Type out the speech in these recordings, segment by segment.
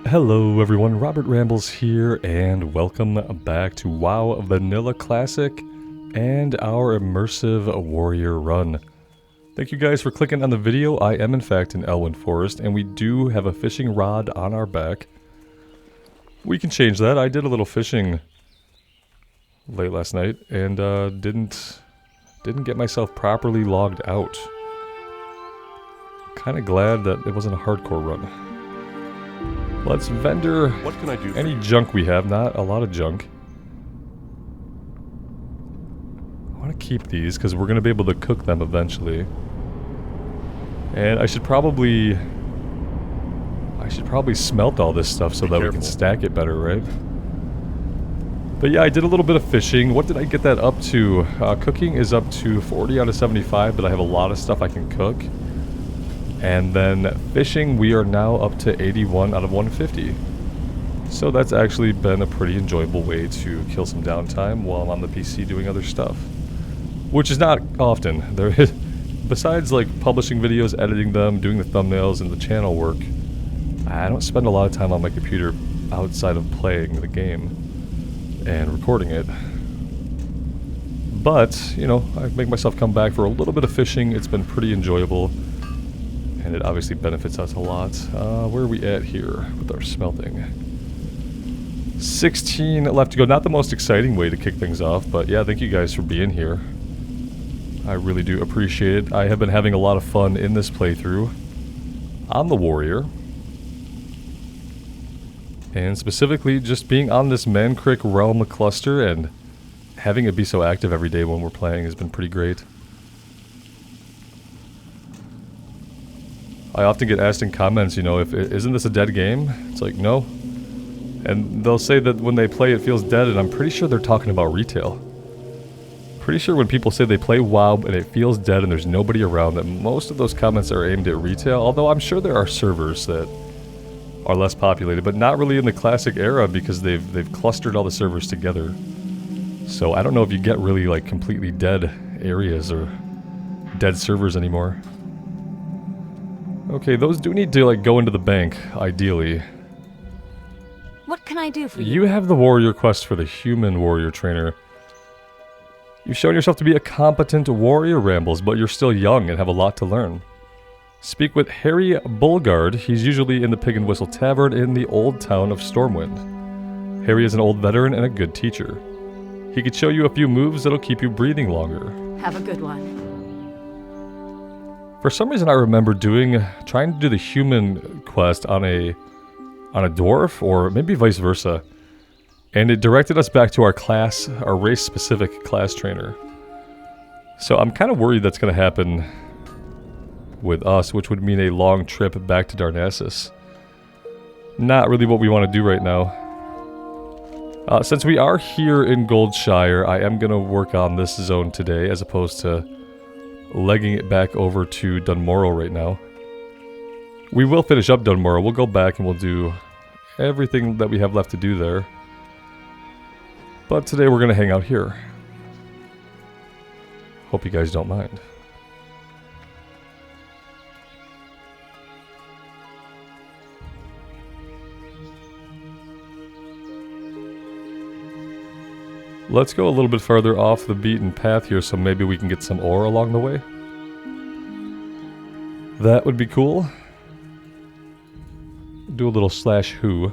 Hello everyone, Robert Rambles here, and welcome back to WoW Vanilla Classic and our Immersive Warrior run. Thank you guys for clicking on the video. I am in fact in Elwyn Forest, and we do have a fishing rod on our back. We can change that. I did a little fishing late last night, and didn't get myself properly logged out. Kinda glad that it wasn't a hardcore run. Let's vendor what can I do any junk we have, not a lot of junk. I want to keep these because we're going to be able to cook them eventually. And I should probably smelt all this stuff so that we can stack it better, right? But yeah, I did a little bit of fishing. What did I get that up to? Cooking is up to 40 out of 75, but I have a lot of stuff I can cook. And then fishing, we are now up to 81 out of 150. So that's actually been a pretty enjoyable way to kill some downtime while I'm on the PC doing other stuff. Which is not often. There is, besides like publishing videos, editing them, doing the thumbnails, and the channel work, I don't spend a lot of time on my computer outside of playing the game and recording it. But, you know, I make myself come back for a little bit of fishing. It's been pretty enjoyable. And it obviously benefits us a lot. Where are we at here with our smelting? 16 left to go. Not the most exciting way to kick things off, but yeah, thank you guys for being here. I really do appreciate it. I have been having a lot of fun in this playthrough on the Warrior. And specifically, just being on this Mankrik realm cluster and having it be so active every day when we're playing has been pretty great. I often get asked in comments, you know, isn't this a dead game? It's like, no. And they'll say that when they play it feels dead, and I'm pretty sure they're talking about retail. Pretty sure when people say they play WoW and it feels dead and there's nobody around, that most of those comments are aimed at retail, although I'm sure there are servers that are less populated, but not really in the classic era because they've clustered all the servers together. So I don't know if you get really like completely dead areas or dead servers anymore. Okay, those do need to like go into the bank, ideally. What can I do for you? You have the warrior quest for the human warrior trainer. You've shown yourself to be a competent warrior, Rambles, but you're still young and have a lot to learn. Speak with Harry Bulgard. He's usually in the Pig and Whistle Tavern in the old town of Stormwind. Harry is an old veteran and a good teacher. He could show you a few moves that'll keep you breathing longer. Have a good one. For some reason I remember trying to do the human quest on a dwarf, or maybe vice versa. And it directed us back to our race-specific class trainer. So I'm kind of worried that's going to happen with us, which would mean a long trip back to Darnassus. Not really what we want to do right now. Since we are here in Goldshire, I am going to work on this zone today, as opposed to legging it back over to Dunmorrow right now. We will finish up Dunmorrow. We'll go back and we'll do everything that we have left to do there. But today we're going to hang out here. Hope you guys don't mind. Let's go a little bit further off the beaten path here, so maybe we can get some ore along the way. That would be cool. Do a little /who.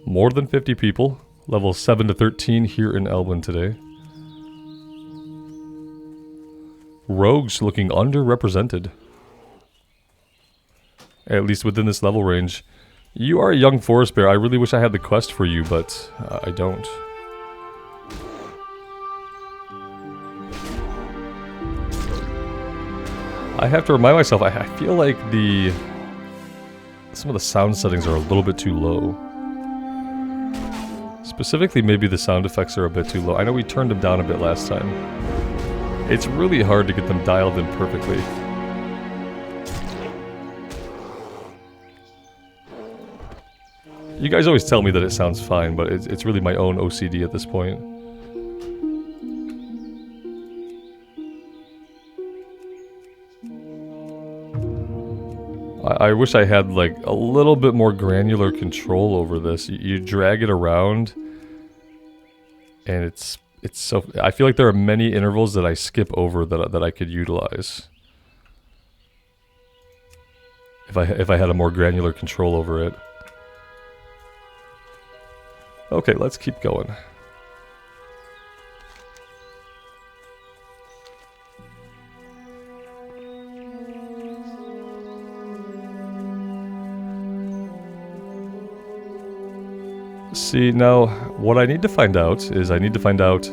More than 50 people. Level 7 to 13 here in Elwyn today. Rogues looking underrepresented. At least within this level range. You are a young forest bear. I really wish I had the quest for you, but I don't. I have to remind myself, I feel like some of the sound settings are a little bit too low. Specifically, maybe the sound effects are a bit too low. I know we turned them down a bit last time. It's really hard to get them dialed in perfectly. You guys always tell me that it sounds fine, but it's really my own OCD at this point. I wish I had like a little bit more granular control over this. You drag it around, and it's so. I feel like there are many intervals that I skip over that I could utilize. If I had a more granular control over it. Okay, let's keep going. See, now, what I need to find out is I need to find out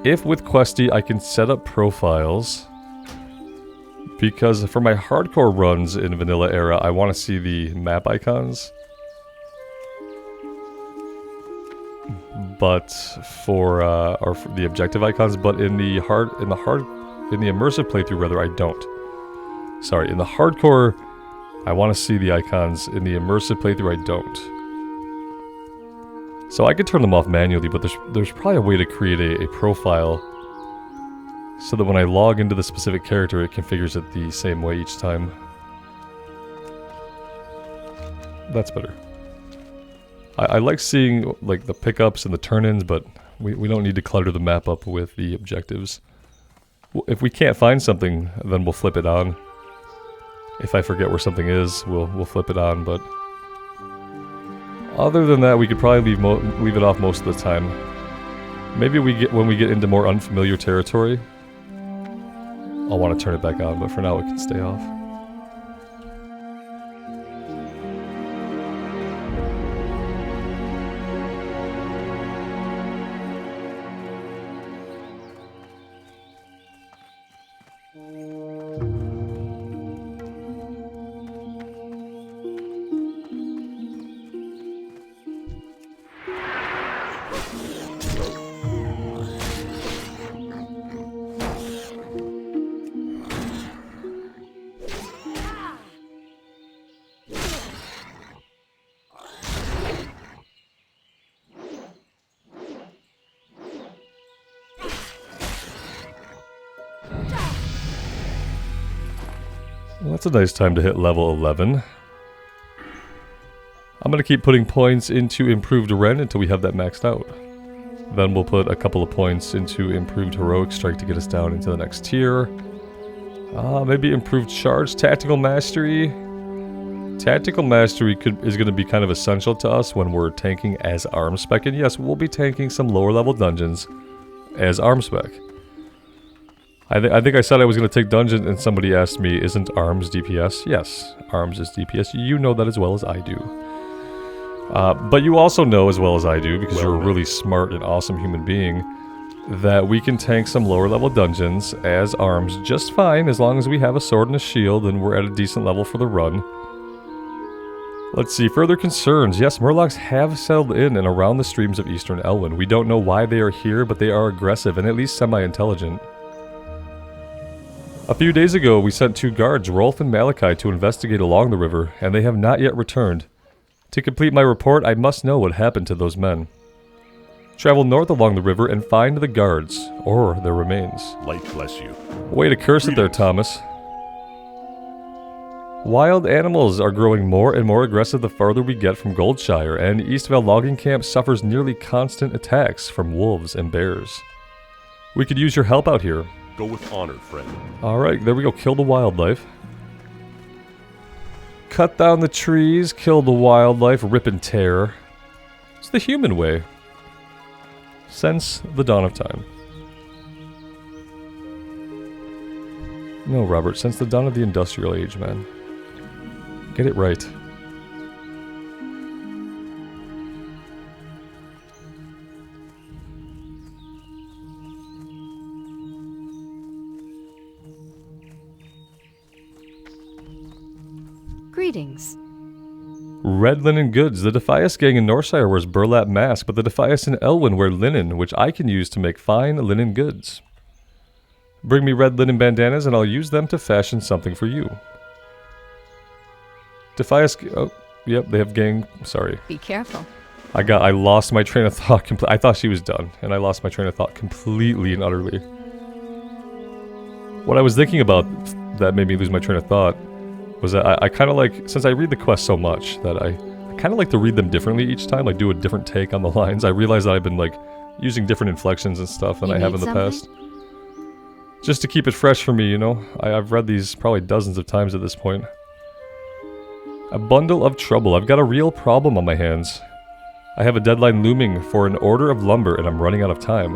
if with Questy I can set up profiles, because for my hardcore runs in Vanilla Era, I want to see the map icons. But for the objective icons, but in the immersive playthrough rather, I don't. Sorry, in the hardcore, I want to see the icons. In the immersive playthrough, I don't. So I could turn them off manually, but there's probably a way to create a profile so that when I log into the specific character, it configures it the same way each time. That's better. I like seeing like the pickups and the turn-ins, but we don't need to clutter the map up with the objectives. If we can't find something, then we'll flip it on. If I forget where something is, we'll flip it on, but other than that, we could probably leave it off most of the time. Maybe when we get into more unfamiliar territory, I'll want to turn it back on, but for now it can stay off. Well, that's a nice time to hit level 11. I'm going to keep putting points into Improved Ren until we have that maxed out. Then we'll put a couple of points into Improved Heroic Strike to get us down into the next tier. Maybe Improved Charge, Tactical Mastery. Tactical Mastery is going to be kind of essential to us when we're tanking as Arm Spec. And yes, we'll be tanking some lower level dungeons as Arm Spec. I think I said I was going to take dungeon and somebody asked me, isn't Arms DPS? Yes, Arms is DPS. You know that as well as I do. But you also know as well as I do, because you're a really smart and awesome human being, that we can tank some lower level dungeons as Arms just fine as long as we have a sword and a shield and we're at a decent level for the run. Let's see, further concerns. Yes, Murlocs have settled in and around the streams of Eastern Elwyn. We don't know why they are here, but they are aggressive and at least semi-intelligent. A few days ago, we sent 2 guards, Rolf and Malachi, to investigate along the river, and they have not yet returned. To complete my report, I must know what happened to those men. Travel north along the river and find the guards, or their remains. Light bless you. Way to curse it there, Thomas. Wild animals are growing more and more aggressive the farther we get from Goldshire, and Eastvale Logging Camp suffers nearly constant attacks from wolves and bears. We could use your help out here. Go with honor, friend. Alright, there we go. Kill the wildlife. Cut down the trees, kill the wildlife, rip and tear. It's the human way. Since the dawn of time. No, Robert, since the dawn of the industrial age, man. Get it right. Greetings. Red linen goods. The Defias gang in Northshire wears burlap mask, but the Defias in Elwyn wear linen, which I can use to make fine linen goods. Bring me red linen bandanas and I'll use them to fashion something for you. Defias... Oh, yep, they have gang... Sorry. Be careful. I lost my train of thought. I thought she was done, and I lost my train of thought completely and utterly. What I was thinking about that made me lose my train of thought was that I kind of like, since I read the quests so much, that I kind of like to read them differently each time, like do a different take on the lines. I realize that I've been like using different inflections and stuff than I have in the past. Just to keep it fresh for me, you know? I've read these probably dozens of times at this point. A bundle of trouble. I've got a real problem on my hands. I have a deadline looming for an order of lumber and I'm running out of time.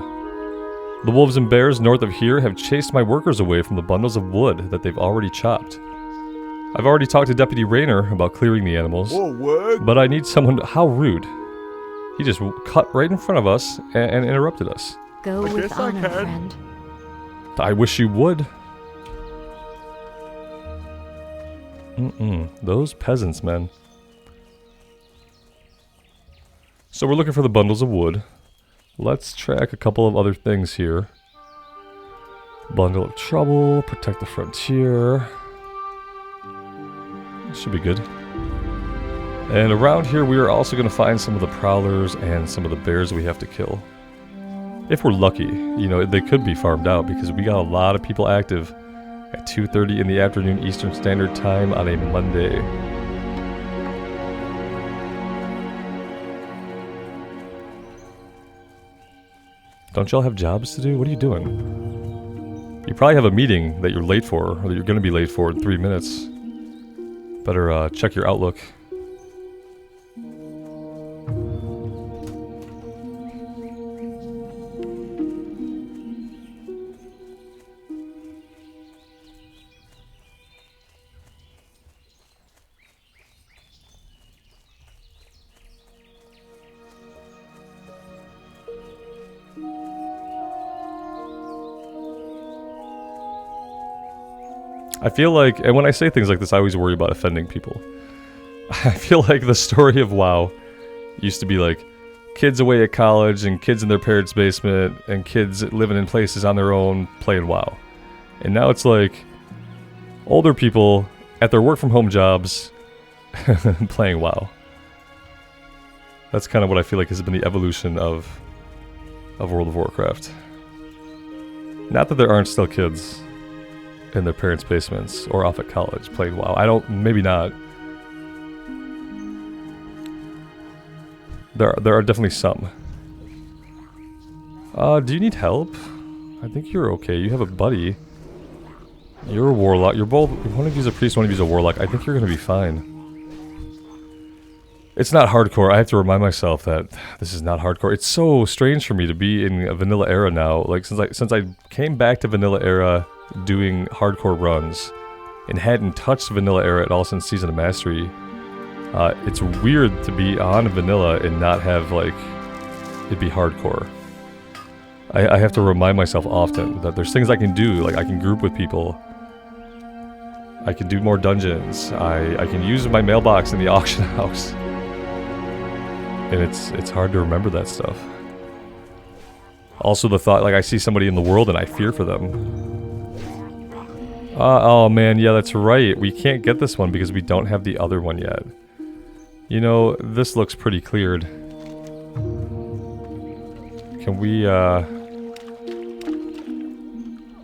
The wolves and bears north of here have chased my workers away from the bundles of wood that they've already chopped. I've already talked to Deputy Rayner about clearing the animals, but I need someone... How rude. He just cut right in front of us and interrupted us. Go with honor, friend. I wish you would. Those peasants, man. So we're looking for the bundles of wood. Let's track a couple of other things here. Bundle of trouble, protect the frontier. Should be good. And around here we are also going to find some of the prowlers and some of the bears we have to kill. If we're lucky, you know, they could be farmed out because we got a lot of people active at 2:30 in the afternoon Eastern Standard Time on a Monday. Don't y'all have jobs to do? What are you doing? You probably have a meeting that you're late for, or that you're going to be late for in 3 minutes. Better check your Outlook. I feel like, and when I say things like this, I always worry about offending people. I feel like the story of WoW used to be like kids away at college and kids in their parents' basement and kids living in places on their own playing WoW. And now it's like older people at their work-from-home jobs playing WoW. That's kind of what I feel like has been the evolution of World of Warcraft. Not that there aren't still kids in their parents' basements or off at college playing WoW. Maybe not. There are definitely some. Do you need help? I think you're okay. You have a buddy. You're a warlock. You're both, one of you's a priest, one of you's a warlock. I think you're gonna be fine. It's not hardcore. I have to remind myself that this is not hardcore. It's so strange for me to be in a vanilla era now. Like since I came back to vanilla era doing hardcore runs and hadn't touched vanilla era at all since Season of Mastery, it's weird to be on vanilla and not have like it be hardcore. I have to remind myself often that there's things I can do. Like I can group with people, I can do more dungeons, I can use my mailbox in the auction house, and it's hard to remember that stuff. Also the thought, like I see somebody in the world and I fear for them. Oh man, yeah, that's right. We can't get this one because we don't have the other one yet. You know, this looks pretty cleared. Can we,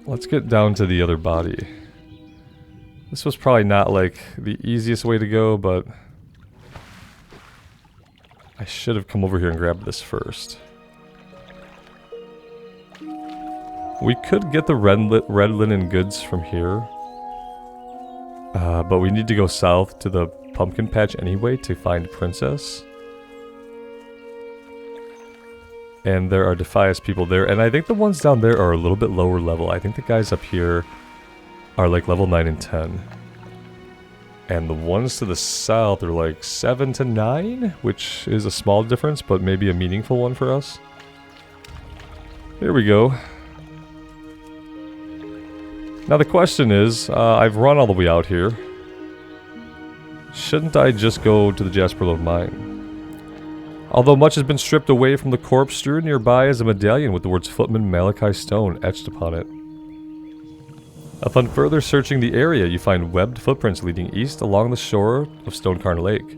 let's get down to the other body. This was probably not, like, the easiest way to go, but I should have come over here and grabbed this first. We could get the red linen goods from here, but we need to go south to the pumpkin patch anyway to find Princess. And there are Defias people there, and I think the ones down there are a little bit lower level. I think the guys up here are like level 9 and 10. And the ones to the south are like 7 to 9, which is a small difference, but maybe a meaningful one for us. Here we go. Now the question is, I've run all the way out here. Shouldn't I just go to the Jasperlode mine? Although much has been stripped away from the corpse, strewn nearby is a medallion with the words Footman Malachi Stone etched upon it. Upon further searching the area, you find webbed footprints leading east along the shore of Stonecarn Lake.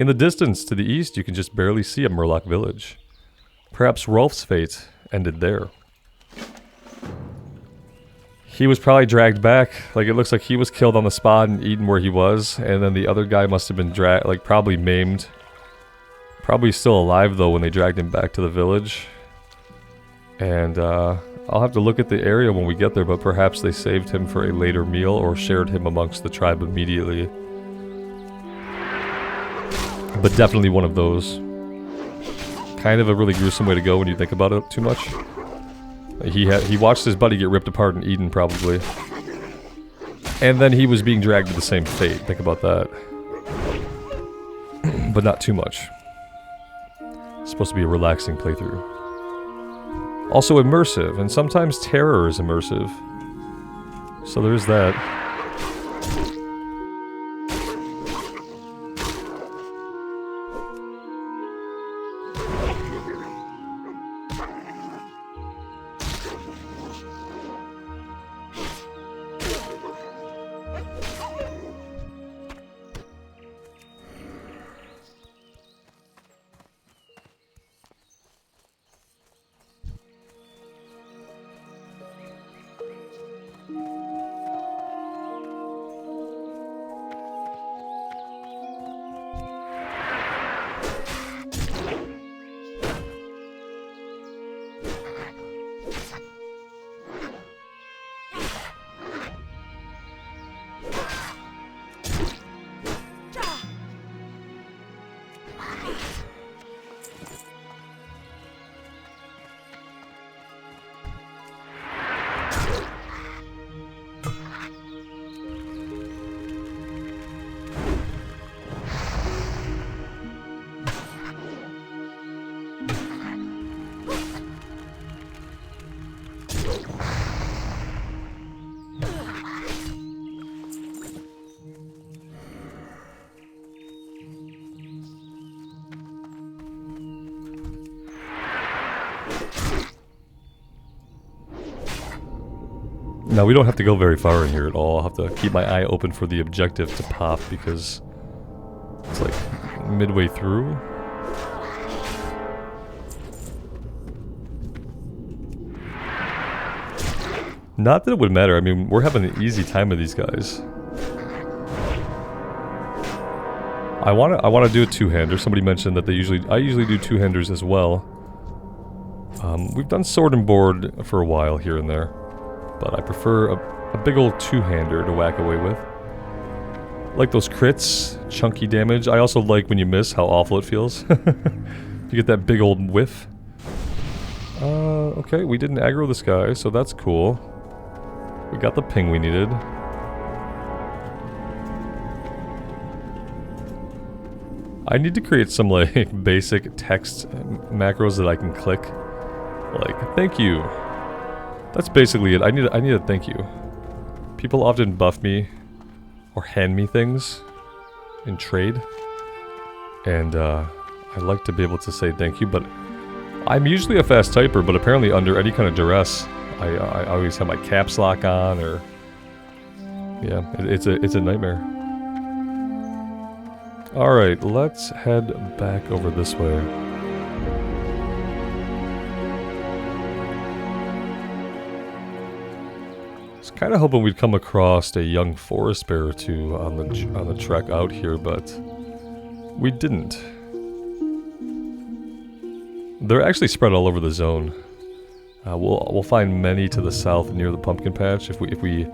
In the distance to the east, you can just barely see a Murloc village. Perhaps Rolf's fate ended there. He was probably dragged back. Like, it looks like he was killed on the spot and eaten where he was. And then the other guy must have been dragged, like, probably maimed. Probably still alive, though, when they dragged him back to the village. And, I'll have to look at the area when we get there, but perhaps they saved him for a later meal or shared him amongst the tribe immediately. But definitely one of those. Kind of a really gruesome way to go when you think about it too much. He watched his buddy get ripped apart and eaten, probably. And then he was being dragged to the same fate. Think about that. But not too much. It's supposed to be a relaxing playthrough. Also immersive, and sometimes terror is immersive. So there's that. Now, we don't have to go very far in here at all. I'll have to keep my eye open for the objective to pop because it's like midway through. Not that it would matter. I mean, we're having an easy time with these guys. I want to do a two-hander. Somebody mentioned that I usually do two-handers as well. We've done sword and board for a while here and there. But I prefer a big old two-hander to whack away with. Like those crits, chunky damage. I also like when you miss, how awful it feels. You get that big old whiff. Okay, we didn't aggro this guy, so that's cool. We got the ping we needed. I need to create some, like, basic text macros that I can click. Like, thank you. That's basically it. I need a thank you. People often buff me or hand me things in trade, and I like to be able to say thank you. But I'm usually a fast typer, but apparently under any kind of duress, I always have my caps lock on, or yeah, it's a nightmare. All right, let's head back over this way. Kind of hoping we'd come across a young forest bear or two on the trek out here, but we didn't. They're actually spread all over the zone. We'll find many to the south near the pumpkin patch. If we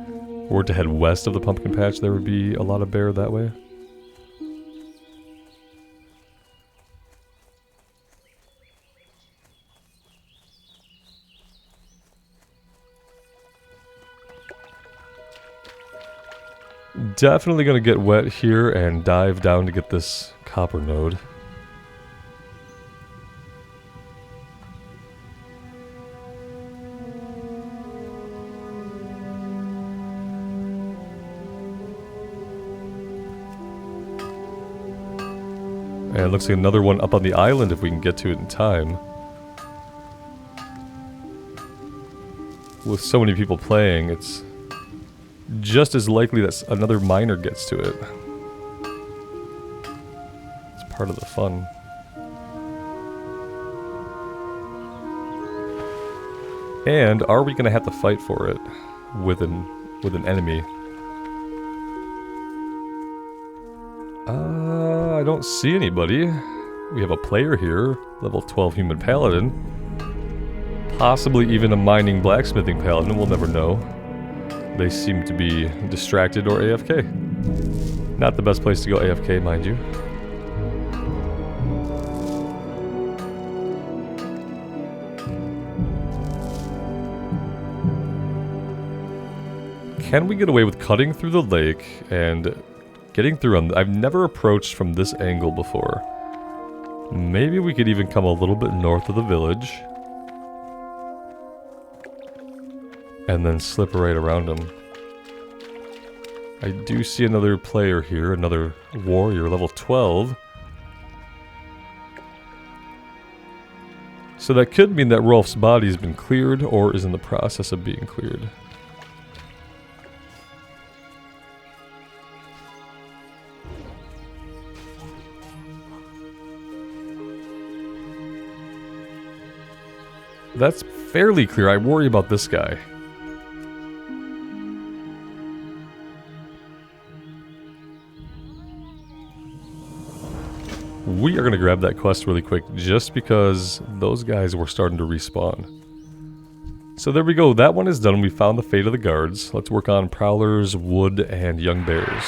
were to head west of the pumpkin patch, there would be a lot of bear that way. Definitely gonna get wet here and dive down to get this copper node. And it looks like another one up on the island if we can get to it in time. With so many people playing, it's just as likely that another miner gets to it. It's part of the fun. And are we going to have to fight for it? with an enemy. I don't see anybody. We have a player here, level 12 human paladin. Possibly even a mining blacksmithing paladin, we'll never know. They seem to be distracted or AFK. Not the best place to go AFK, mind you. Can we get away with cutting through the lake and getting through on... I've never approached from this angle before. Maybe we could even come a little bit north of the village. And then slip right around them. I do see another player here, another warrior, level 12. So that could mean that Rolf's body has been cleared or is in the process of being cleared. That's fairly clear. I worry about this guy. We are going to grab that quest really quick just because those guys were starting to respawn. So there we go. That one is done. We found the fate of the guards. Let's work on prowlers, wood, and young bears.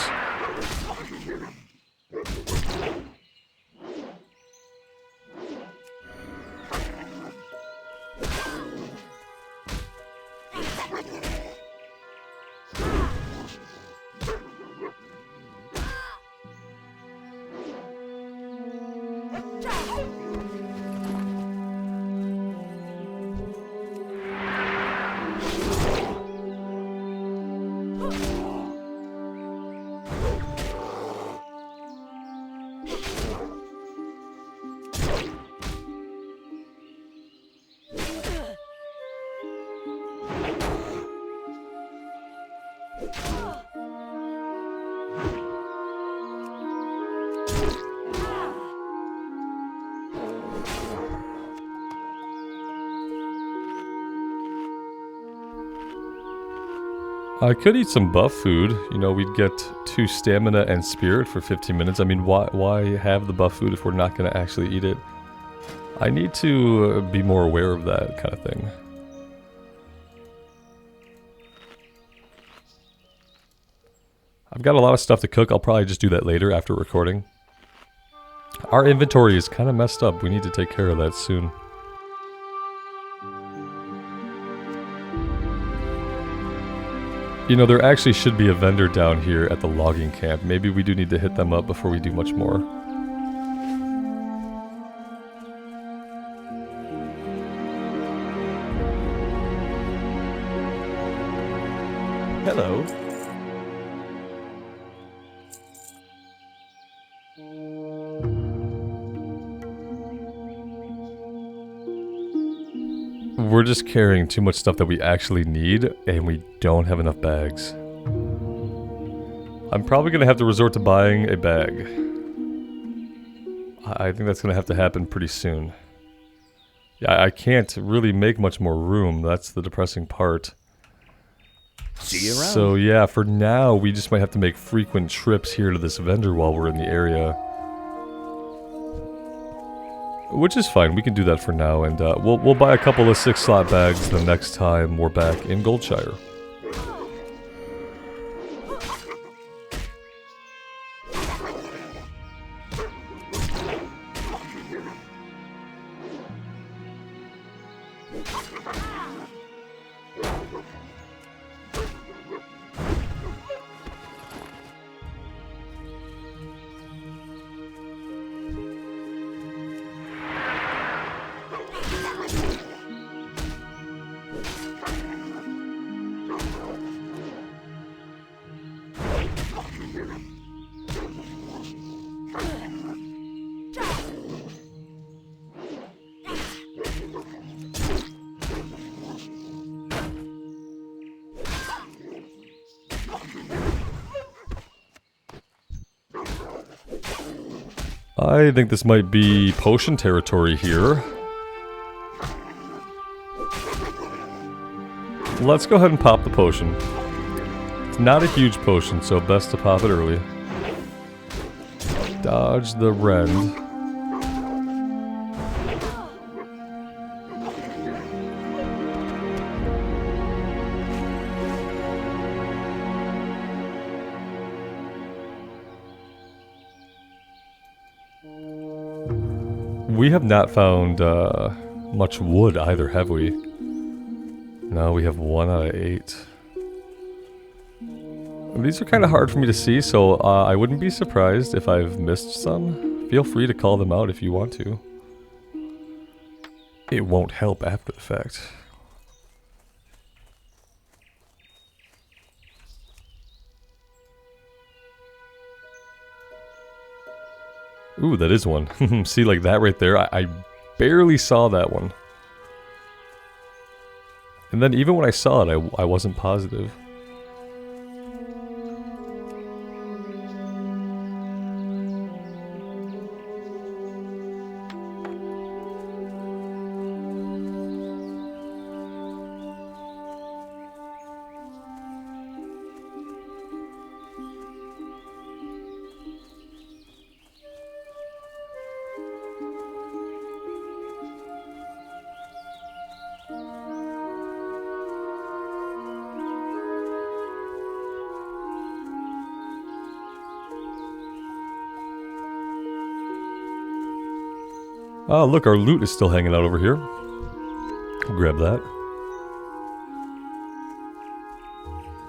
I could eat some buff food. You know, we'd get 2 stamina and spirit for 15 minutes. I mean, why have the buff food if we're not going to actually eat it? I need to be more aware of that kind of thing. I've got a lot of stuff to cook. I'll probably just do that later after recording. Our inventory is kind of messed up. We need to take care of that soon. You know, there actually should be a vendor down here at the logging camp. Maybe we do need to hit them up before we do much more. Hello. We're just carrying too much stuff that we actually need, and we don't have enough bags. I'm probably going to have to resort to buying a bag. I think that's going to have to happen pretty soon. Yeah, I can't really make much more room. That's the depressing part. See you around. So yeah, for now, we just might have to make frequent trips here to this vendor while we're in the area. Which is fine, we can do that for now, and we'll buy a couple of 6-slot bags the next time we're back in Goldshire. I think this might be potion territory here. Let's go ahead and pop the potion. It's not a huge potion, so best to pop it early. Dodge the rend. We have not found much wood either, have we? No, we have 1 out of 8. These are kind of hard for me to see, so I wouldn't be surprised if I've missed some. Feel free to call them out if you want to. It won't help after the fact. Ooh, that is one. See, like that right there? I barely saw that one. And then even when I saw it, I wasn't positive. Oh, look, our loot is still hanging out over here. We'll grab that.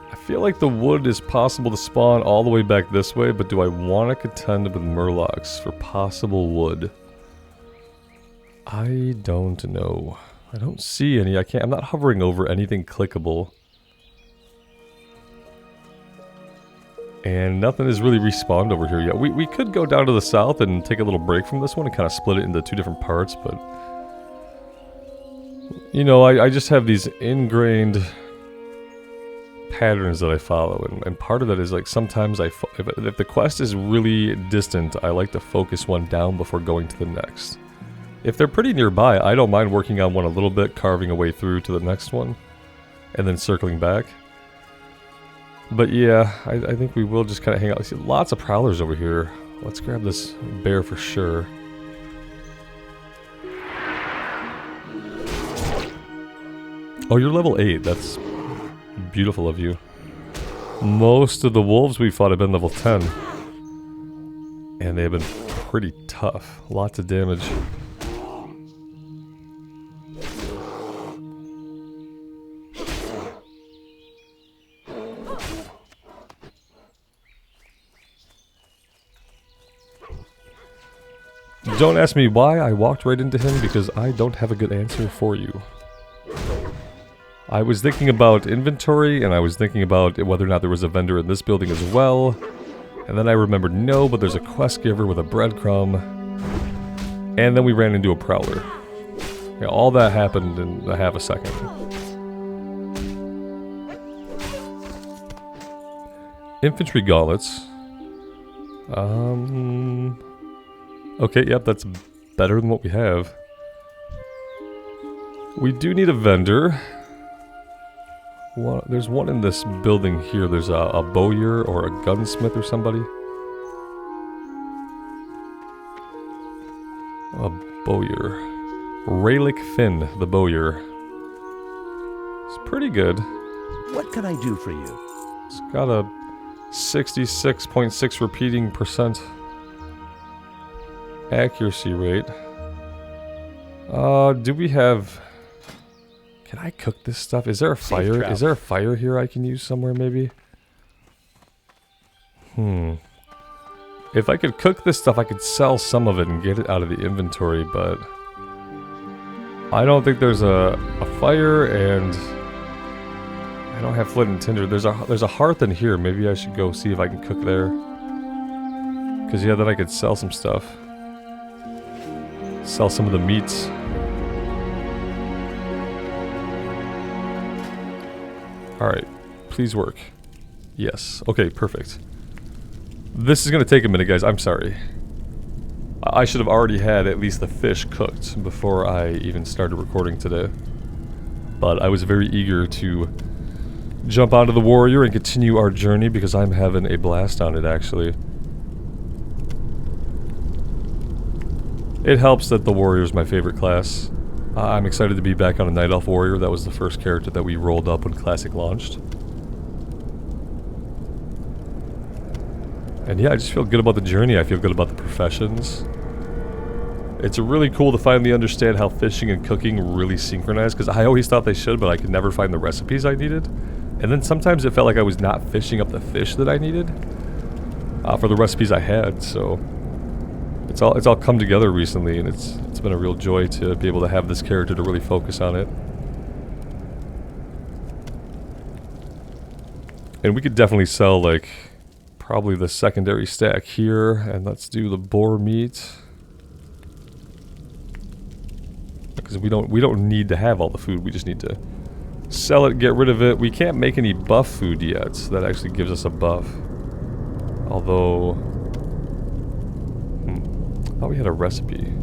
I feel like the wood is possible to spawn all the way back this way, but do I want to contend with murlocs for possible wood? I don't know. I don't see any. I'm not hovering over anything clickable. And nothing has really respawned over here yet. We could go down to the south and take a little break from this one and kind of split it into 2 different parts, but... You know, I just have these ingrained patterns that I follow, and part of that is like sometimes if the quest is really distant, I like to focus one down before going to the next. If they're pretty nearby, I don't mind working on one a little bit, carving a way through to the next one, and then circling back. But yeah, I think we will just kind of hang out. I see lots of prowlers over here. Let's grab this bear for sure. Oh, you're level 8. That's beautiful of you. Most of the wolves we fought have been level 10. And they have been pretty tough. Lots of damage. Don't ask me why I walked right into him, because I don't have a good answer for you. I was thinking about inventory, and I was thinking about whether or not there was a vendor in this building as well. And then I remembered no, but there's a quest giver with a breadcrumb. And then we ran into a prowler. Yeah, all that happened in a half a second. Infantry gauntlets. Okay, yep, that's better than what we have. We do need a vendor. There's one in this building here. There's a bowyer or a gunsmith or somebody. A bowyer. Raylick Finn, the bowyer. It's pretty good. What can I do for you? It's got a 66.6 repeating percent accuracy rate. Do we have... Can I cook this stuff? Is there a fire? Is there a fire here I can use somewhere maybe? If I could cook this stuff, I could sell some of it and get it out of the inventory, but... I don't think there's a fire, and... I don't have flint and tinder. There's a hearth in here. Maybe I should go see if I can cook there. Because yeah, then I could sell some stuff. Sell some of the meats. Alright, please work. Yes, okay, perfect. This is gonna take a minute, guys, I'm sorry. I should have already had at least the fish cooked before I even started recording today. But I was very eager to jump onto the warrior and continue our journey because I'm having a blast on it, actually. It helps that the warrior is my favorite class. I'm excited to be back on a Night Elf warrior. That was the first character that we rolled up when Classic launched. And yeah, I just feel good about the journey. I feel good about the professions. It's really cool to finally understand how fishing and cooking really synchronize, because I always thought they should, but I could never find the recipes I needed. And then sometimes it felt like I was not fishing up the fish that I needed for the recipes I had, so it's all come together recently, and it's been a real joy to be able to have this character to really focus on it. And we could definitely sell, like, probably the secondary stack here, and let's do the boar meat. Because we don't need to have all the food, we just need to sell it, get rid of it. We can't make any buff food yet, so that actually gives us a buff. Although... I thought we had a recipe.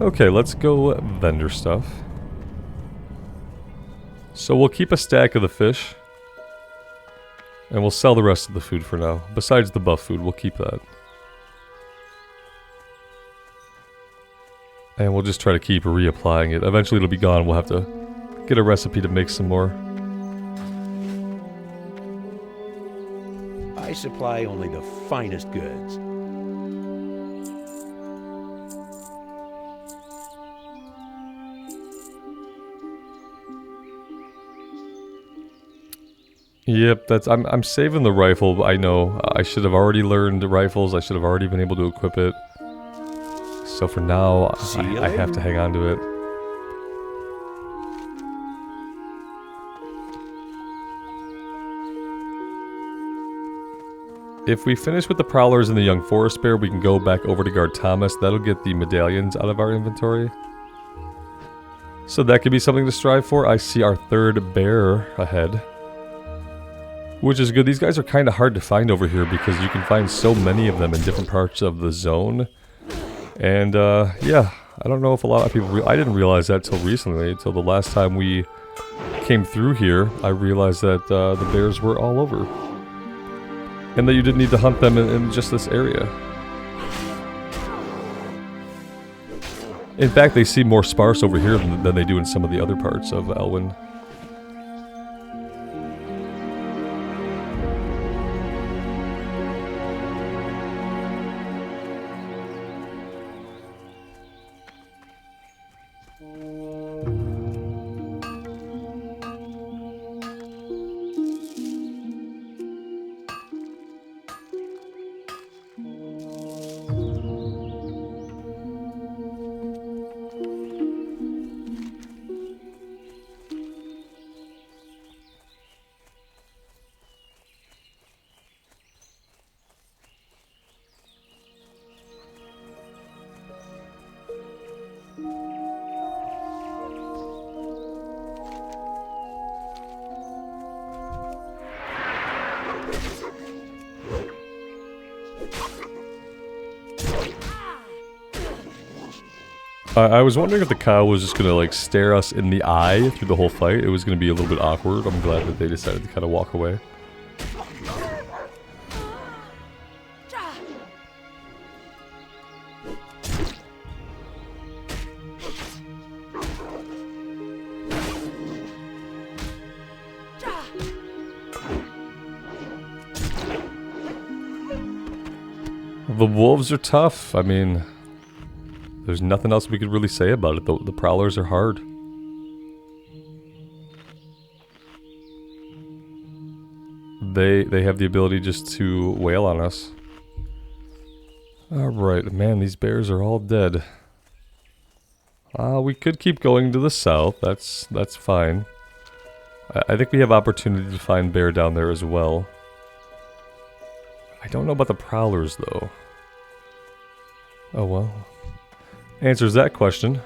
Okay, let's go vendor stuff. So we'll keep a stack of the fish. And we'll sell the rest of the food for now. Besides the buff food, we'll keep that. And we'll just try to keep reapplying it. Eventually it'll be gone. We'll have to get a recipe to make some more. I supply only the finest goods. Yep, I'm saving the rifle. I know I should have already learned the rifles. I should have already been able to equip it. So for now, I have to hang on to it. If we finish with the prowlers and the young forest bear, we can go back over to guard Thomas. That'll get the medallions out of our inventory. So that could be something to strive for. I see our third bear ahead, which is good. These guys are kind of hard to find over here because you can find so many of them in different parts of the zone. And yeah, I don't know if a lot of people... I didn't realize that till recently, till the last time we came through here. I realized that the bears were all over. And that you didn't need to hunt them in just this area. In fact, they seem more sparse over here than they do in some of the other parts of Elwyn. I was wondering if the cow was just gonna like stare us in the eye through the whole fight. It was gonna be a little bit awkward. I'm glad that they decided to kind of walk away. The wolves are tough. I mean, there's nothing else we could really say about it. The prowlers are hard. They have the ability just to wail on us. Alright, man, these bears are all dead. We could keep going to the south. That's fine. I think we have opportunity to find bear down there as well. I don't know about the prowlers, though. Oh well. Answers that question.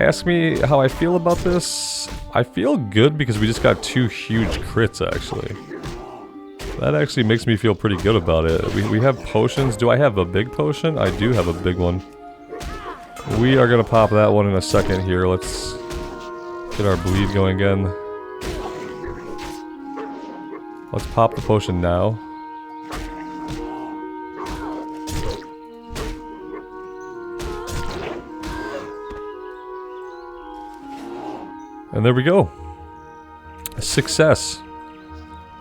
ask me how I feel about this, I feel good because we just got 2 huge crits, actually. That actually makes me feel pretty good about it. We have potions. Do I have a big potion? I do have a big one. We are going to pop that one in a second here. Let's get our bleed going again. Let's pop the potion now. And there we go. Success.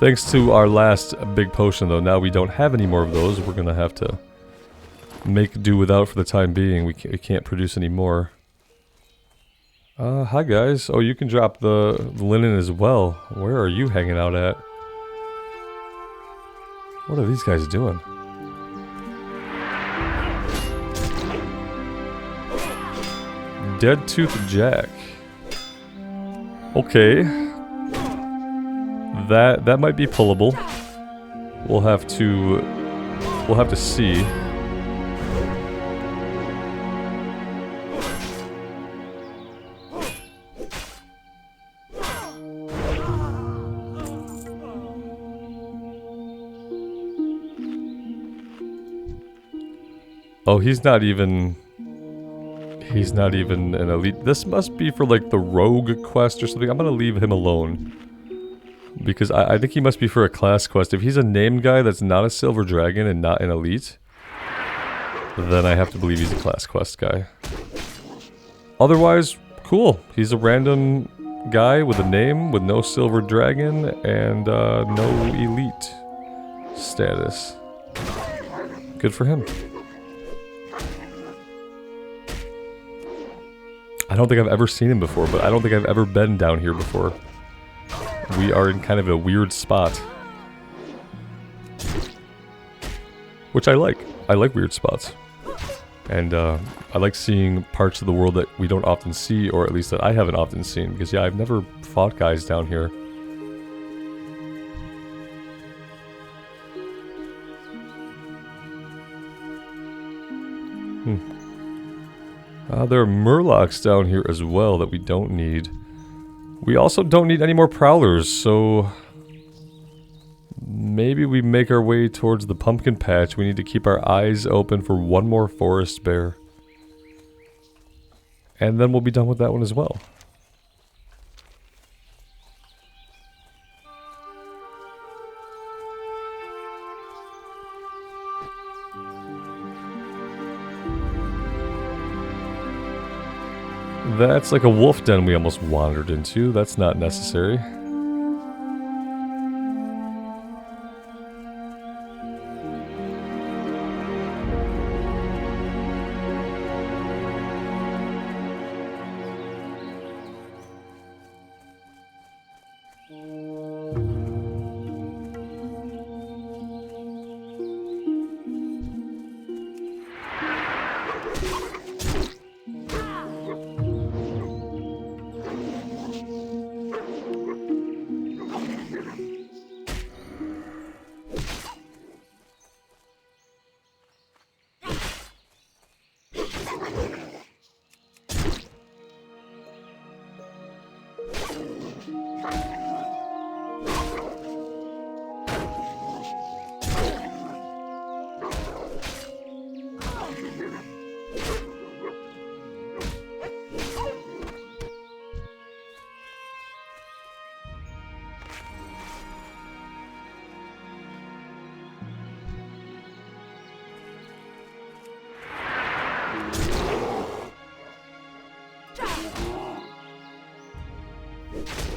Thanks to our last big potion, though, now we don't have any more of those. We're going to have to make do without for the time being. We can't produce any more. Hi, guys. Oh, you can drop the linen as well. Where are you hanging out at? What are these guys doing? Dead Tooth Jack. Okay. That might be pullable. We'll have to see. Oh, he's not even an elite. This must be for like the rogue quest or something. I'm gonna leave him alone. Because I think he must be for a class quest. If he's a named guy that's not a silver dragon and not an elite, then I have to believe he's a class quest guy. Otherwise, cool. He's a random guy with a name, with no silver dragon, and no elite status. Good for him. I don't think I've ever seen him before, but I don't think I've ever been down here before. We are in kind of a weird spot. Which I like. I like weird spots. And I like seeing parts of the world that we don't often see, or at least that I haven't often seen. Because yeah, I've never fought guys down here. There are murlocs down here as well that we don't need. We also don't need any more prowlers, so maybe we make our way towards the pumpkin patch. We need to keep our eyes open for one more forest bear. And then we'll be done with that one as well. That's like a wolf den we almost wandered into. That's not necessary.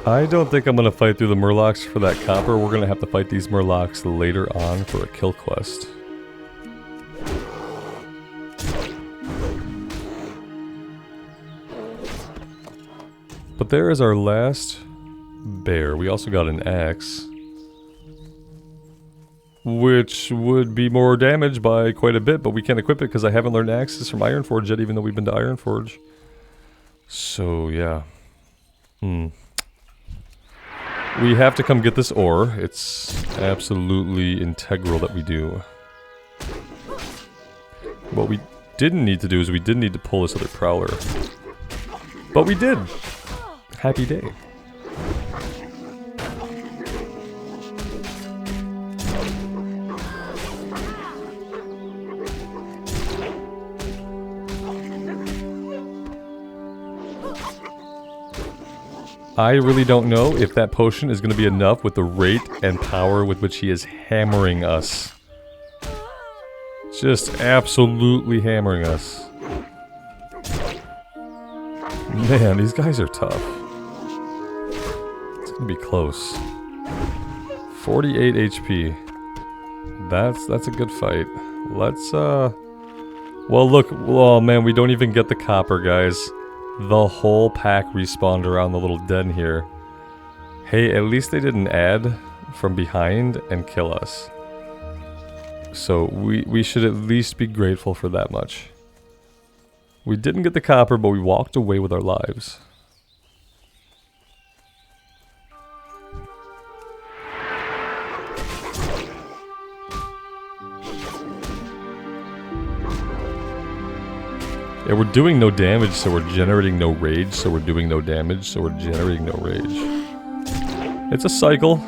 I don't think I'm going to fight through the murlocs for that copper. We're going to have to fight these murlocs later on for a kill quest. But there is our last bear. We also got an axe, which would be more damage by quite a bit, but we can't equip it because I haven't learned axes from Ironforge yet, even though we've been to Ironforge. So, yeah. We have to come get this ore. It's absolutely integral that we do. What we didn't need to do is we didn't need to pull this other prowler. But we did. Happy day. I really don't know if that potion is going to be enough with the rate and power with which he is hammering us. Just absolutely hammering us. Man, these guys are tough. It's going to be close. 48 HP. That's a good fight. Let's, well, look. Oh, man, we don't even get the copper, guys. The whole pack respawned around the little den here. Hey, at least they didn't add from behind and kill us. So we should at least be grateful for that much. We didn't get the copper, but we walked away with our lives. Yeah, we're doing no damage, so we're generating no rage, so we're doing no damage, so we're generating no rage. It's a cycle.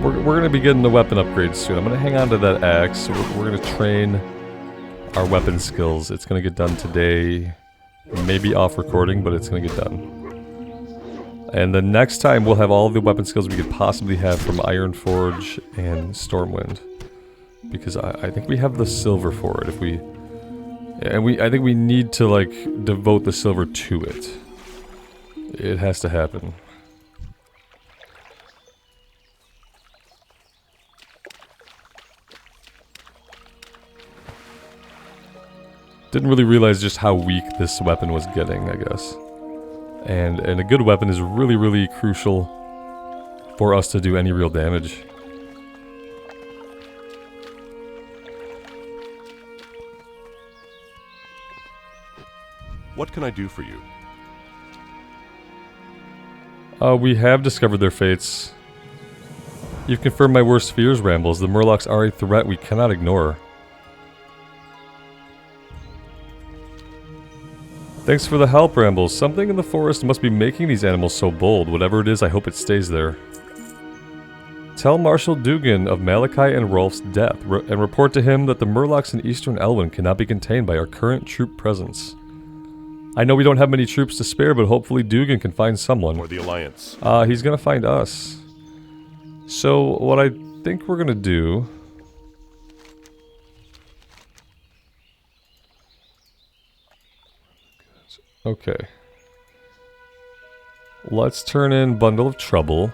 We're gonna be getting the weapon upgrades soon. I'm gonna hang on to that axe. We're gonna train our weapon skills. It's gonna get done today. Maybe off recording, but it's gonna get done. And the next time we'll have all of the weapon skills we could possibly have from Ironforge and Stormwind. Because I think we have the silver for it. I think we need to like devote the silver to it. It has to happen. Didn't really realize just how weak this weapon was getting, I guess. And a good weapon is really, really crucial for us to do any real damage. What can I do for you? We have discovered their fates. You've confirmed my worst fears, Rambles. The Murlocs are a threat we cannot ignore. Thanks for the help, Rambles. Something in the forest must be making these animals so bold. Whatever it is, I hope it stays there. Tell Marshal Dugan of Malachi and Rolf's death, and report to him that the Murlocs in Eastern Elwyn cannot be contained by our current troop presence. I know we don't have many troops to spare, but hopefully Dugan can find someone. Or the Alliance. He's gonna find us. So, what I think we're gonna do... Okay. Let's turn in Bundle of Trouble.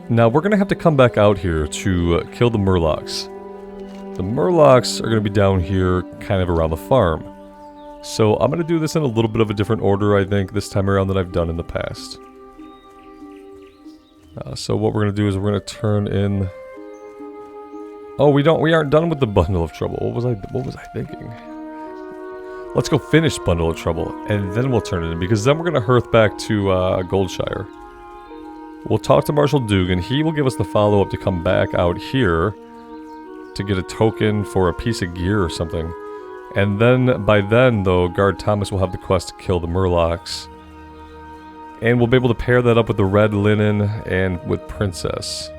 Now we're going to have to come back out here to kill the Murlocs. The Murlocs are going to be down here kind of around the farm. So I'm going to do this in a little bit of a different order, I think, this time around than I've done in the past. So what we're going to do is we're going to turn in... Oh, we aren't done with the Bundle of Trouble. What was I thinking? Let's go finish Bundle of Trouble, and then we'll turn it in, because then we're going to hearth back to Goldshire. We'll talk to Marshal Dugan. He will give us the follow-up to come back out here to get a token for a piece of gear or something. And then, by then, though, Guard Thomas will have the quest to kill the Murlocs. And we'll be able to pair that up with the Red Linen and with Princess.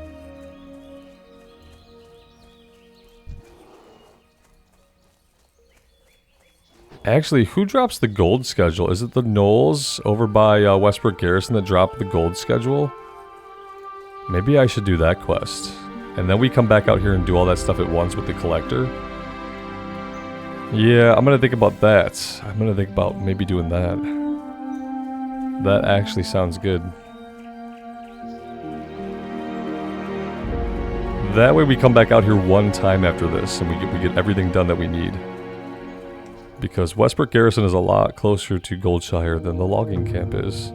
Actually, who drops the gold schedule? Is it the Knolls over by Westbrook Garrison that drop the gold schedule? Maybe I should do that quest. And then we come back out here and do all that stuff at once with the Collector. Yeah, I'm gonna think about that. I'm gonna think about maybe doing that. That actually sounds good. That way we come back out here one time after this and we get everything done that we need. Because Westbrook Garrison is a lot closer to Goldshire than the logging camp is.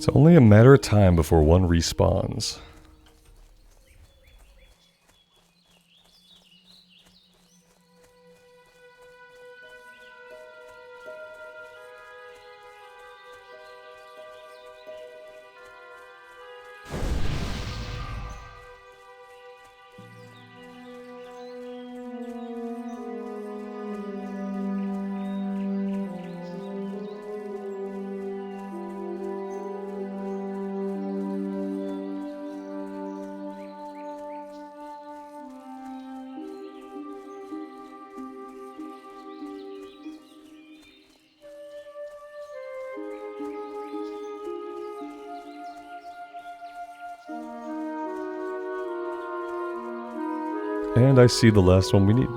It's only a matter of time before one respawns. And I see the last one we need.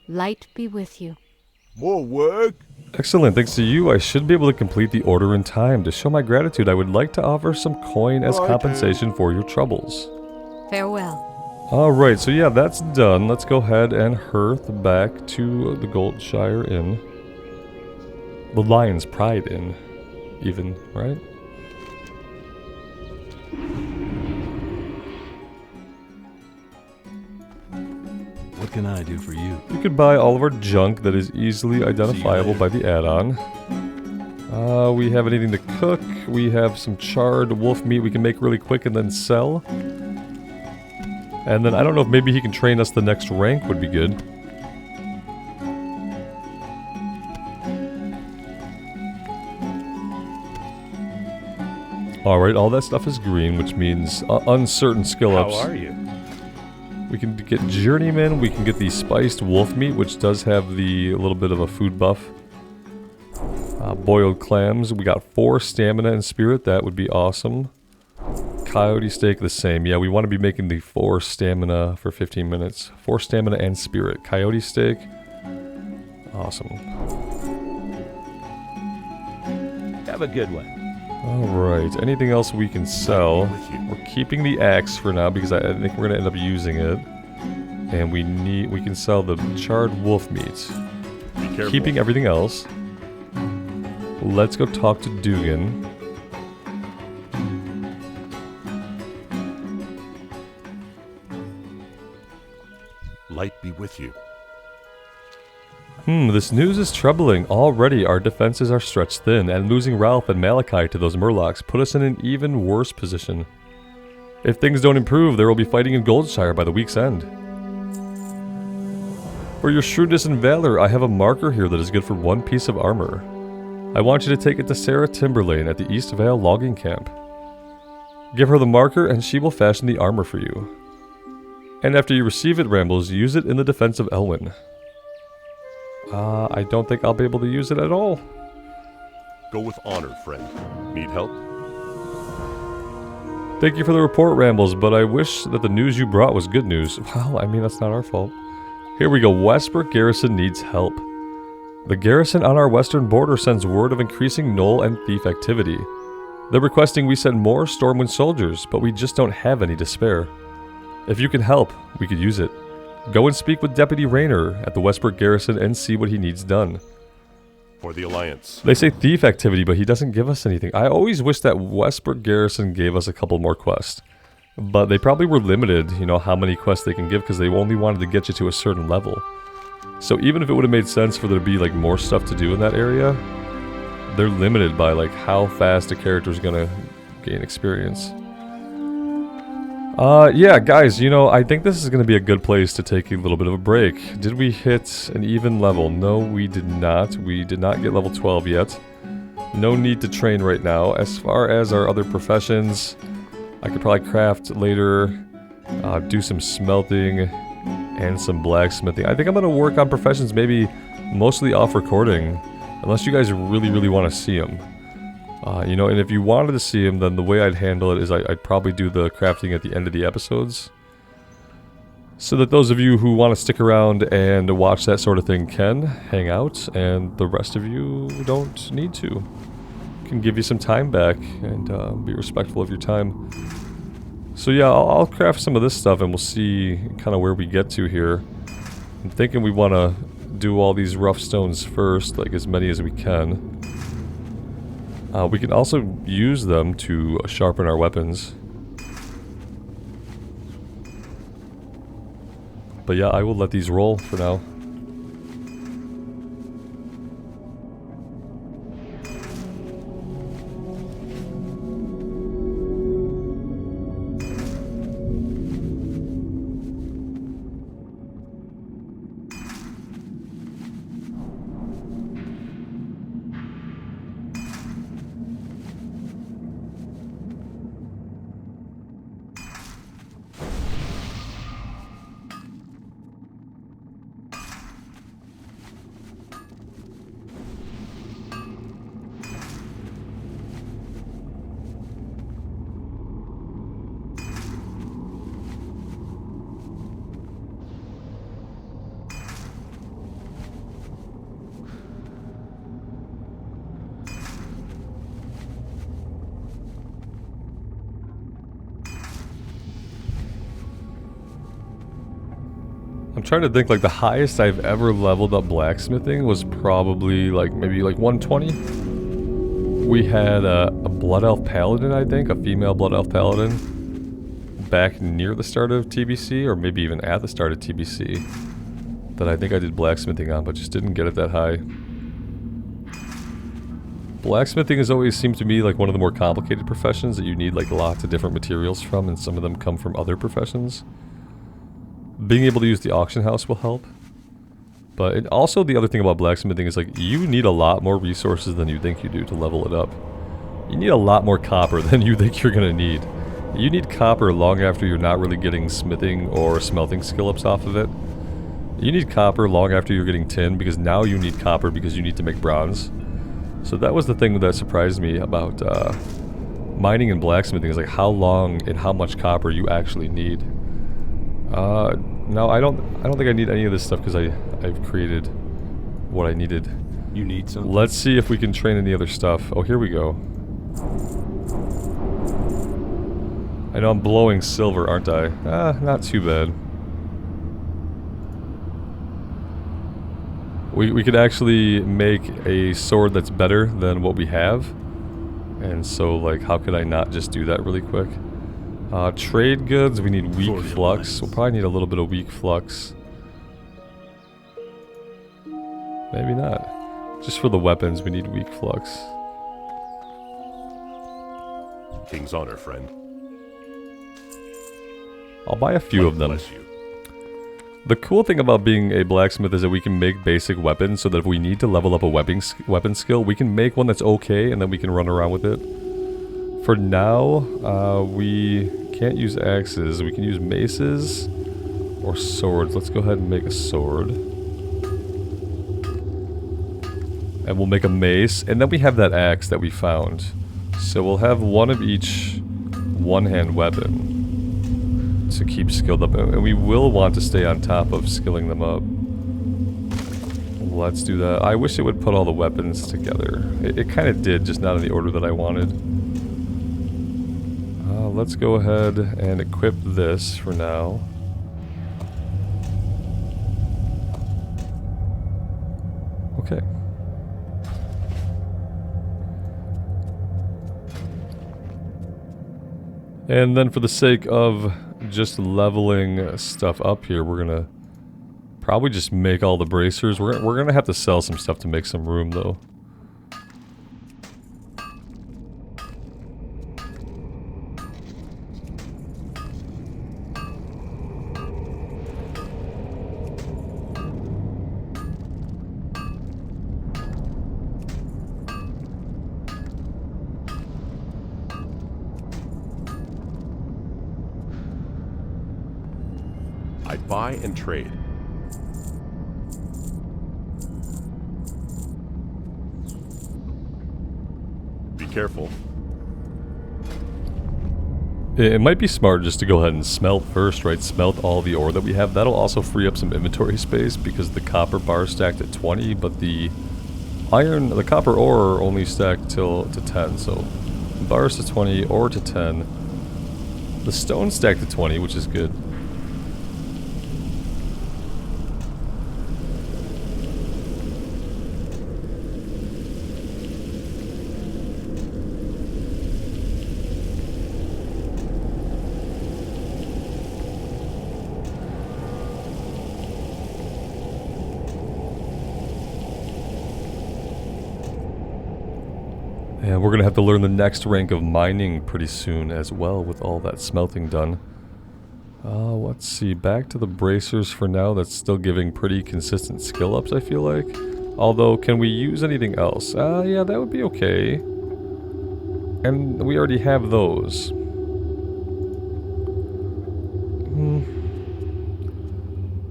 Light be with you. More work? Excellent, thanks to you, I should be able to complete the order in time. To show my gratitude, I would like to offer some coin as compensation for your troubles. Farewell. Alright, so yeah, that's done. Let's go ahead and hearth back to the Goldshire Inn. The Lion's Pride Inn, even, right? What can I do for you? You could buy all of our junk that is easily identifiable by the add-on. We have anything to cook. We have some charred wolf meat we can make really quick and then sell. And then I don't know if maybe he can train us the next rank would be good. Alright, all that stuff is green, which means uncertain skill ups. How are you? We can get Journeyman, we can get the spiced wolf meat, which does have the little bit of a food buff. Boiled clams, we got 4 stamina and spirit, that would be awesome. Coyote steak, the same. Yeah, we want to be making the 4 stamina for 15 minutes. 4 stamina and spirit. Coyote steak, awesome. Have a good one. Alright, anything else we can sell? We're keeping the axe for now because I think we're going to end up using it. And we can sell the charred wolf meat. Be careful. Keeping everything else. Let's go talk to Dugan. Light be with you. This news is troubling. Already our defenses are stretched thin, and losing Ralph and Malachi to those Murlocs put us in an even worse position. If things don't improve, there will be fighting in Goldshire by the week's end. For your shrewdness and valor, I have a marker here that is good for 1 piece of armor. I want you to take it to Sarah Timberlane at the East Vale logging camp. Give her the marker and she will fashion the armor for you. And after you receive it, Rambles, use it in the defense of Elwyn. I don't think I'll be able to use it at all. Go with honor, friend. Need help? Thank you for the report, Rambles, but I wish that the news you brought was good news. Well, I mean, that's not our fault. Here we go. Westbrook Garrison needs help. The garrison on our western border sends word of increasing gnoll and thief activity. They're requesting we send more Stormwind soldiers, but we just don't have any to spare. If you can help, we could use it. Go and speak with Deputy Rayner at the Westbrook Garrison and see what he needs done. For the Alliance. They say thief activity, but he doesn't give us anything. I always wish that Westbrook Garrison gave us a couple more quests. But they probably were limited, you know, how many quests they can give because they only wanted to get you to a certain level. So even if it would have made sense for there to be like more stuff to do in that area, they're limited by like how fast a character is going to gain experience. Yeah, guys, you know, I think this is going to be a good place to take a little bit of a break. Did we hit an even level? No, we did not. We did not get level 12 yet. No need to train right now. As far as our other professions, I could probably craft later, do some smelting, and some blacksmithing. I think I'm going to work on professions maybe mostly off recording, unless you guys really, really want to see them. You know, and if you wanted to see them, then the way I'd handle it is I'd probably do the crafting at the end of the episodes. so that those of you who want to stick around and watch that sort of thing can hang out, and the rest of you don't need to. Can give you some time back and be respectful of your time. So yeah, I'll craft some of this stuff and we'll see kind of where we get to here. I'm thinking we want to do all these rough stones first, like as many as we can. We can also use them to sharpen our weapons. But yeah, I will let these roll for now. I'm trying to think, like the highest I've ever leveled up blacksmithing was probably like maybe like 120. We had a blood elf paladin, I think, a female blood elf paladin, back near the start of TBC, or maybe even at the start of TBC, that I think I did blacksmithing on, but just didn't get it that high. Blacksmithing has always seemed to me like one of the more complicated professions that you need like lots of different materials from, and some of them come from other professions. Being able to use the auction house will help. But also the other thing about blacksmithing is like you need a lot more resources than you think you do to level it up. You need a lot more copper than you think you're gonna need. You need copper long after you're not really getting smithing or smelting skill ups off of it. You need copper long after you're getting tin, because now you need copper because you need to make bronze. So that was the thing that surprised me about mining and blacksmithing, is like how long and how much copper you actually need. No, I don't think I need any of this stuff because I've created what I needed. You need something? Let's see if we can train any other stuff. Oh, here we go. I know I'm blowing silver, aren't I? Not too bad. We could actually make a sword that's better than what we have. And so, like, how could I not just do that really quick? Trade goods, we need weak flux. We'll probably need a little bit of weak flux. Maybe not. Just for the weapons, we need weak flux. King's honor, friend. I'll buy a few of them. Bless you. The cool thing about being a blacksmith is that we can make basic weapons, so that if we need to level up a weapon skill, we can make one that's okay, and then we can run around with it. For now, we can't use axes. We can use maces or swords. Let's go ahead and make a sword. And we'll make a mace, and then we have that axe that we found. So we'll have one of each one-hand weapon to keep skilled up, and we will want to stay on top of skilling them up. Let's do that. I wish it would put all the weapons together. It kind of did, just not in the order that I wanted. Let's go ahead and equip this for now. Okay. And then for the sake of just leveling stuff up here, we're gonna probably just make all the bracers. We're gonna have to sell some stuff to make some room though. I buy and trade. Be careful. It might be smart just to go ahead and smelt first, right? Smelt all the ore that we have. That'll also free up some inventory space because the copper bar stacked at 20, but the copper ore only stacked to 10. So bars to 20, ore to 10. The stone stacked to 20, which is good. And we're going to have to learn the next rank of mining pretty soon as well with all that smelting done. Let's see, back to the bracers for now. That's still giving pretty consistent skill ups, I feel like. Although, can we use anything else? Yeah, that would be okay. And we already have those.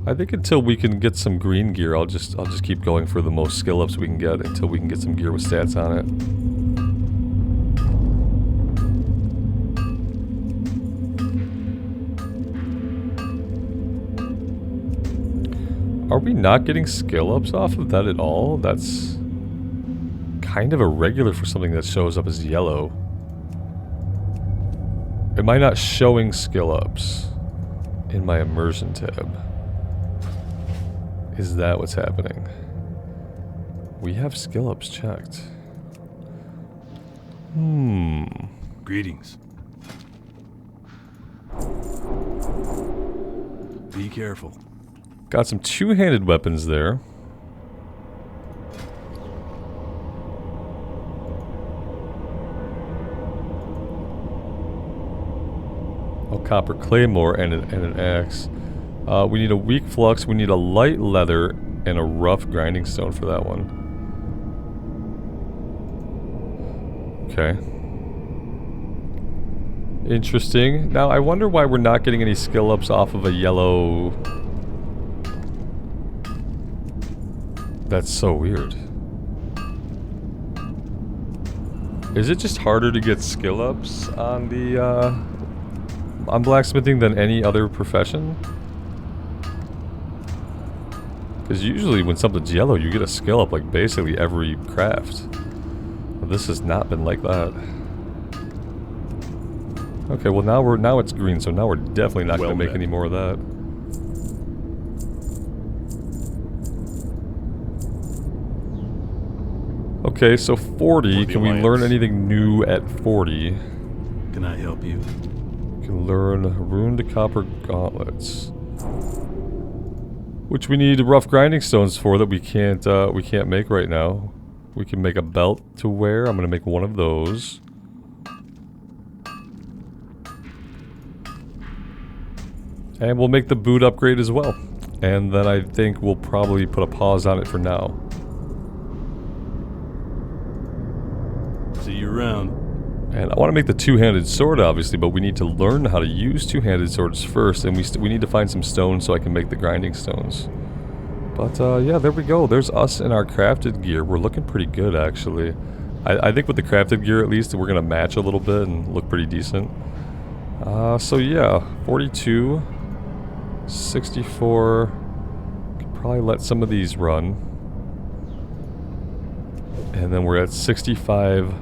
I think until we can get some green gear, I'll just keep going for the most skill ups we can get until we can get some gear with stats on it. Are we not getting skill ups off of that at all? That's kind of irregular for something that shows up as yellow. Am I not showing skill ups in my immersion tab? Is that what's happening? We have skill ups checked. Greetings. Be careful. Got some two-handed weapons there. Oh, copper claymore and an axe. We need a weak flux, we need a light leather, and a rough grinding stone for that one. Okay. Interesting. Now, I wonder why we're not getting any skill ups off of a yellow... That's so weird. Is it just harder to get skill ups on the, on blacksmithing than any other profession? Because usually when something's yellow, you get a skill up like basically every craft. But this has not been like that. Okay, well now it's green, so now we're definitely not going to make any more of that. Okay, so 40. Can we learn anything new at 40? Can I help you? We can learn runed copper gauntlets, which we need rough grinding stones for that we can't make right now. We can make a belt to wear. I'm gonna make one of those. And we'll make the boot upgrade as well. And then I think we'll probably put a pause on it for now. See you around. And I want to make the two-handed sword, obviously, but we need to learn how to use two-handed swords first, and we need to find some stones so I can make the grinding stones. But, yeah, there we go. There's us in our crafted gear. We're looking pretty good, actually. I think with the crafted gear, at least, we're going to match a little bit and look pretty decent. So, yeah, 42, 64. Could probably let some of these run. And then we're at 65...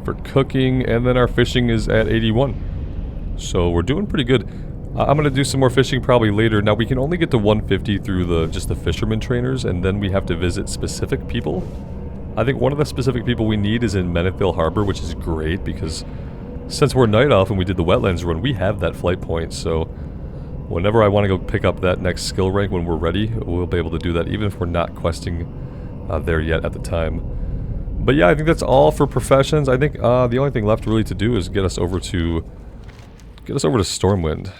for cooking, and then our fishing is at 81. So we're doing pretty good. I'm gonna do some more fishing probably later. Now we can only get to 150 through just the fisherman trainers, and then we have to visit specific people. I think one of the specific people we need is in Menethil Harbor, which is great because since we're night elf and we did the wetlands run, we have that flight point. So whenever I want to go pick up that next skill rank when we're ready, we'll be able to do that even if we're not questing there yet at the time. But yeah, I think that's all for professions. I think the only thing left really to do is get us over to Stormwind.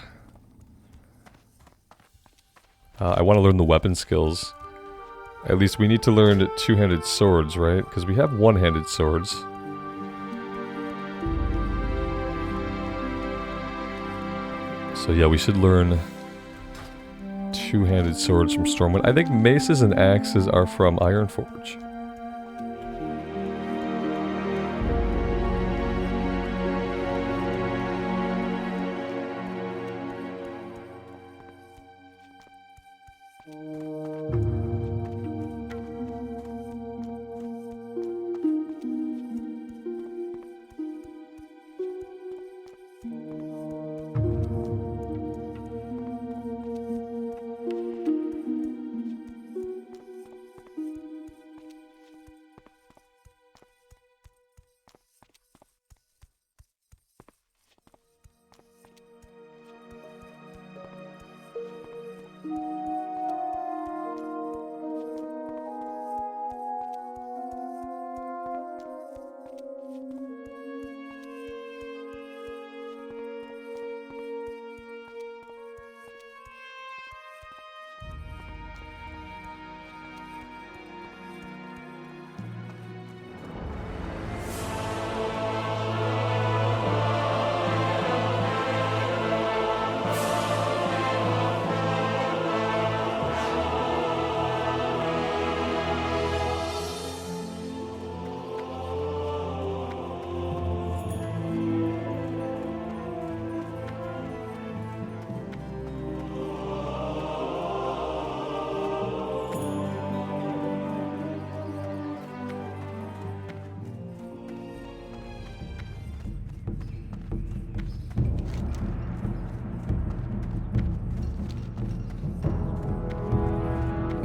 I want to learn the weapon skills. At least we need to learn two-handed swords, right? Because we have one-handed swords. So yeah, we should learn two-handed swords from Stormwind. I think maces and axes are from Ironforge.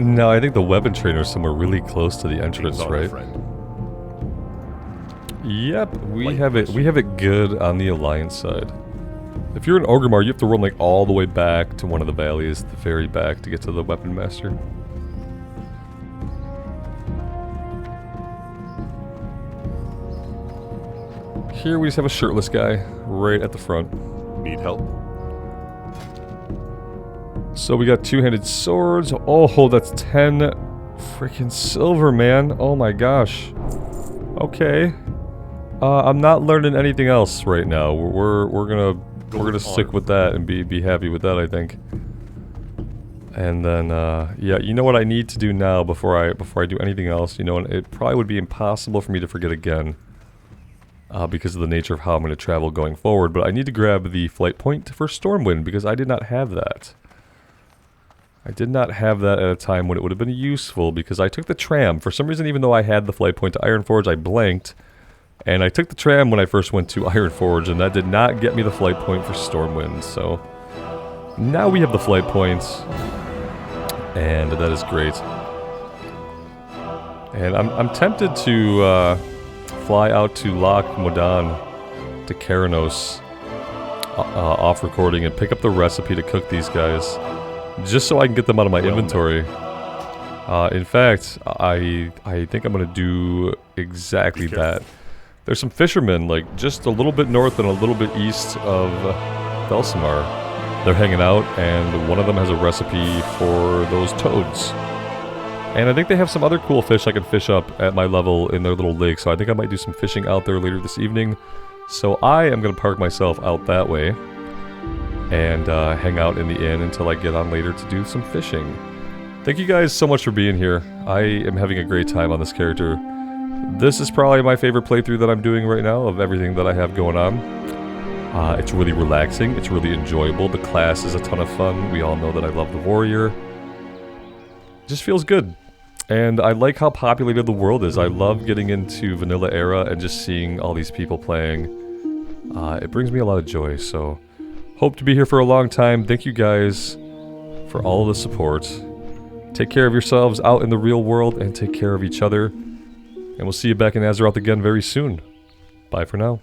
No, I think the weapon trainer is somewhere really close to the entrance, Things on, right? friend. Yep, we Light have it. We have it good on the Alliance side. If you're in Orgrimmar, you have to run like all the way back to one of the valleys, the very back, to get to the weapon master. Here we just have a shirtless guy right at the front. Need help? So we got two-handed swords. Oh, that's 10 freaking silver, man. Oh my gosh. Okay. I'm not learning anything else right now. We're gonna stick with that and be happy with that, I think. And then yeah, you know what I need to do now before I do anything else. You know, and it probably would be impossible for me to forget again. Because of the nature of how I'm going to travel going forward, but I need to grab the flight point for Stormwind because I did not have that. I did not have that at a time when it would have been useful because I took the tram. For some reason, even though I had the flight point to Ironforge, I blanked. And I took the tram when I first went to Ironforge, and that did not get me the flight point for Stormwind. So now we have the flight points, and that is great. And I'm tempted to fly out to Loch Modan to Keranos off recording and pick up the recipe to cook these guys. Just so I can get them out of my inventory. In fact, I think I'm going to do exactly that. There's some fishermen, like, just a little bit north and a little bit east of Belsamar. They're hanging out, and one of them has a recipe for those toads. And I think they have some other cool fish I can fish up at my level in their little lake, so I think I might do some fishing out there later this evening. So I am going to park myself out that way and hang out in the inn until I get on later to do some fishing. Thank you guys so much for being here. I am having a great time on this character. This is probably my favorite playthrough that I'm doing right now of everything that I have going on. It's really relaxing, it's really enjoyable, the class is a ton of fun, we all know that I love the warrior. It just feels good. And I like how populated the world is. I love getting into Vanilla Era and just seeing all these people playing. It brings me a lot of joy, so hope to be here for a long time. Thank you guys for all of the support. Take care of yourselves out in the real world and take care of each other. And we'll see you back in Azeroth again very soon. Bye for now.